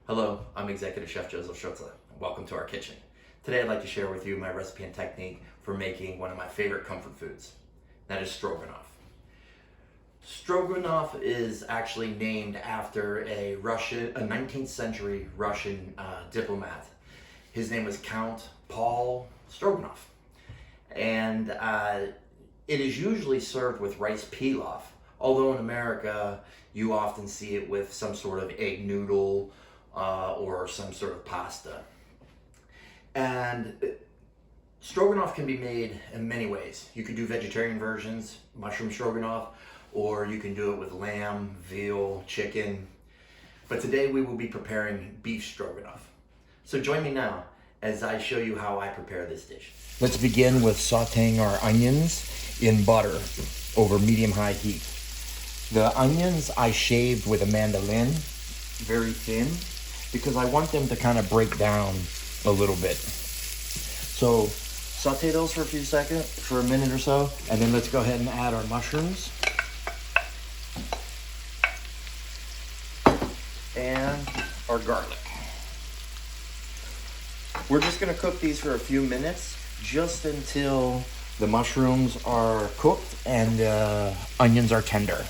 Hello, I'm Executive Chef Joseph Schutze. Welcome to our kitchen. Today I'd like to share with you my recipe and technique for making one of my favorite comfort foods. That is stroganoff. Stroganoff is actually named after a 19th century Russian diplomat. His name was Count Paul Stroganoff. And it is usually served with rice pilaf, although in America you often see it with some sort of egg noodle or some sort of pasta. And stroganoff can be made in many ways. You could do vegetarian versions, mushroom stroganoff, or you can do it with lamb, veal, chicken. But today we will be preparing beef stroganoff. So join me now as I show you how I prepare this dish. Let's begin with sauteing our onions in butter over medium-high heat. The onions I shaved with a mandolin, very thin, because I want them to kind of break down a little bit. So saute those for a minute or so, and then let's go ahead and add our mushrooms and our garlic. We're just gonna cook these for a few minutes, just until the mushrooms are cooked and the onions are tender.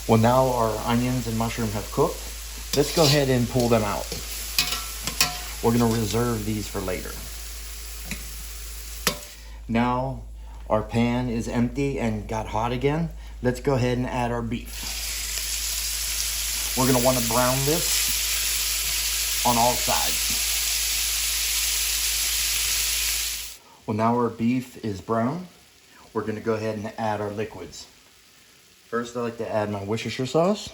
Well, now our onions and mushroom have cooked. Let's go ahead and pull them out. We're gonna reserve these for later. Now our pan is empty and got hot again. Let's go ahead and add our beef. We're gonna wanna brown this on all sides. Well, now our beef is brown. We're gonna go ahead and add our liquids. First, I like to add my Worcestershire sauce.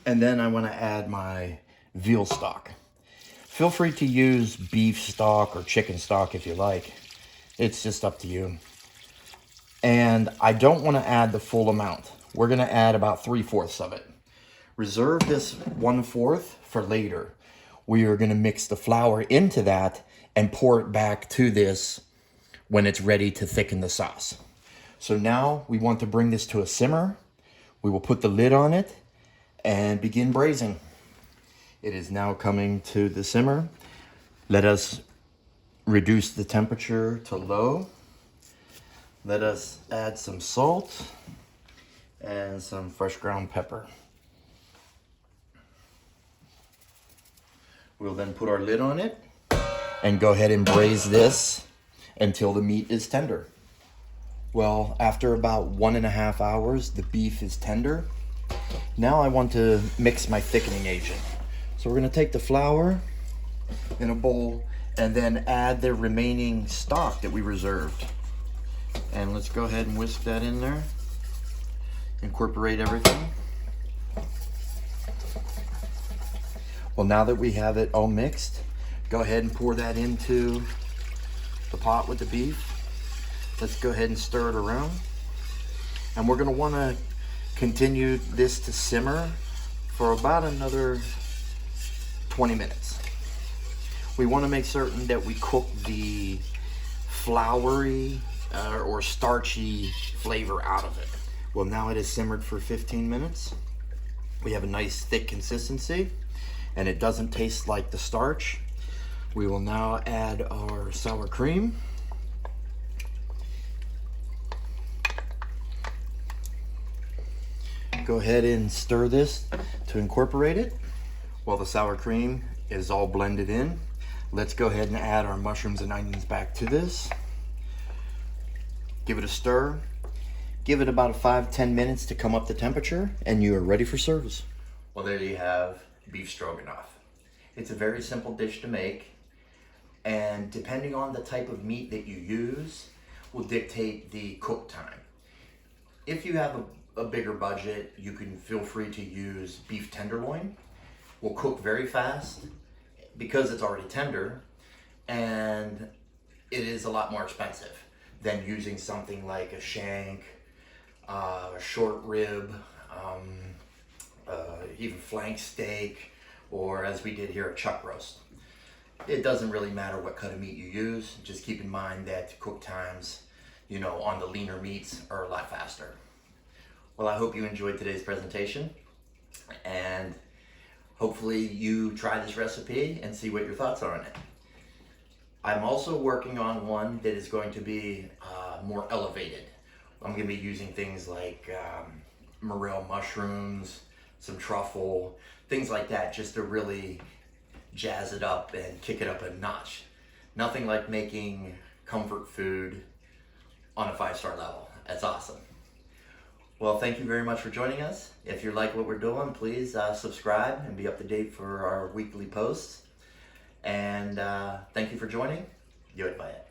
And then I want to add my veal stock. Feel free to use beef stock or chicken stock if you like. It's just up to you. And I don't want to add the full amount. We're going to add about 3/4 of it. Reserve this 1/4 for later. We are going to mix the flour into that and pour it back to this when it's ready to thicken the sauce. So now we want to bring this to a simmer. We will put the lid on it and begin braising. It is now coming to the simmer. Let us reduce the temperature to low. Let us add some salt and some fresh ground pepper. We'll then put our lid on it and go ahead and braise this until the meat is tender. Well, after about 1.5 hours, the beef is tender. Now I want to mix my thickening agent. So we're gonna take the flour in a bowl and then add the remaining stock that we reserved. And let's go ahead and whisk that in there. Incorporate everything. Well, now that we have it all mixed, go ahead and pour that into the pot with the beef. Let's go ahead and stir it around. And we're gonna wanna continue this to simmer for about another 20 minutes. We wanna make certain that we cook the floury or starchy flavor out of it. Well, now it is simmered for 15 minutes. We have a nice thick consistency and it doesn't taste like the starch. We will now add our sour cream. Go ahead and stir this to incorporate it. While the sour cream is all blended in, let's go ahead and add our mushrooms and onions back to this. Give it a stir. Give it about 5-10 minutes to come up to temperature and you are ready for service. Well, there you have beef stroganoff. It's a very simple dish to make, and depending on the type of meat that you use will dictate the cook time. If you have a bigger budget, you can feel free to use beef tenderloin. Will cook very fast because it's already tender, and it is a lot more expensive than using something like a shank, a short rib, even flank steak, or as we did here, a chuck roast. It doesn't really matter what cut of meat you use. Just keep in mind that cook times, on the leaner meats are a lot faster. Well, I hope you enjoyed today's presentation. And hopefully you try this recipe and see what your thoughts are on it. I'm also working on one that is going to be more elevated. I'm going to be using things like morel mushrooms, some truffle, things like that, just to really jazz it up and kick it up a notch. Nothing like making comfort food on a 5-star level. That's awesome. Well, thank you very much for joining us. If you like what we're doing, please subscribe and be up to date for our weekly posts. And thank you for joining. Yo, bye.